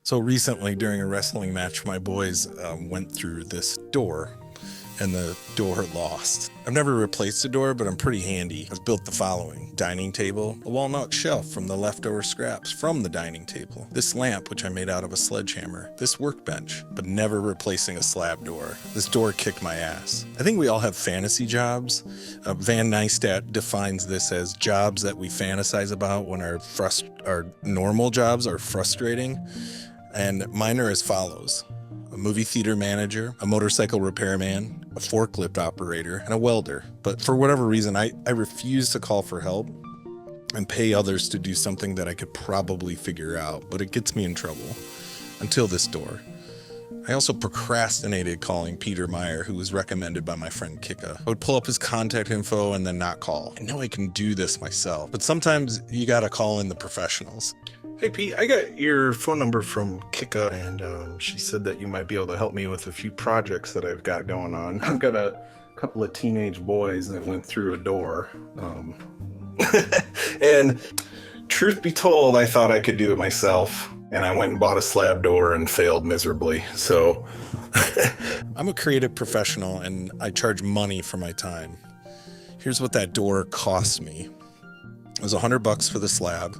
So recently, during a wrestling match, my boys went through this door, and the door lost. I've never replaced a door, but I'm pretty handy. I've built the following: dining table, a walnut shelf from the leftover scraps from the dining table, this lamp, which I made out of a sledgehammer, this workbench, but never replacing a slab door. This door kicked my ass. I think we all have fantasy jobs. Van Neistat defines this as jobs that we fantasize about when our normal jobs are frustrating. And mine are as follows: a movie theater manager, a motorcycle repairman, a forklift operator, and a welder. But for whatever reason, I refuse to call for help and pay others to do something that I could probably figure out, but it gets me in trouble. Until this door. I also procrastinated calling Peter Meyer, who was recommended by my friend Kika. I would pull up his contact info and then not call. I know I can do this myself, but sometimes you gotta call in the professionals. Hey Pete, I got your phone number from Kika, and she said that you might be able to help me with a few projects that I've got going on. I've got a couple of teenage boys that went through a door. And truth be told, I thought I could do it myself, and I went and bought a slab door and failed miserably. So I'm a creative professional and I charge money for my time. Here's what that door cost me. It was $100 for the slab,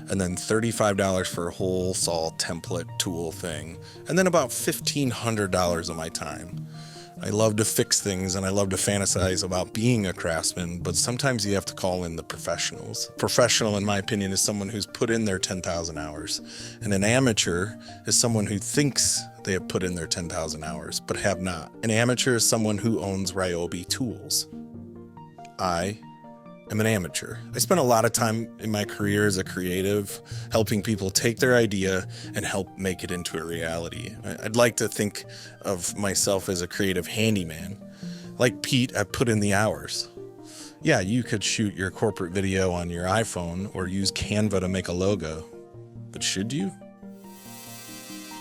and then $35 for a whole saw template tool thing, and then about $1,500 of my time. I love to fix things and I love to fantasize about being a craftsman, but sometimes you have to call in the professionals. Professional, in my opinion, is someone who's put in their 10,000 hours, and an amateur is someone who thinks they have put in their 10,000 hours, but have not. An amateur is someone who owns Ryobi tools. I am an amateur. I spent a lot of time in my career as a creative helping people take their idea and help make it into a reality. I'd like to think of myself as a creative handyman. Like Pete, I put in the hours. Yeah, you could shoot your corporate video on your iPhone or use Canva to make a logo, but should you?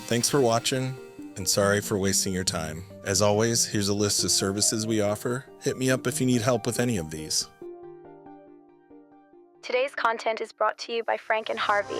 Thanks for watching, and sorry for wasting your time. As always, here's a list of services we offer. Hit me up if you need help with any of these. Today's content is brought to you by Frank and Harvey.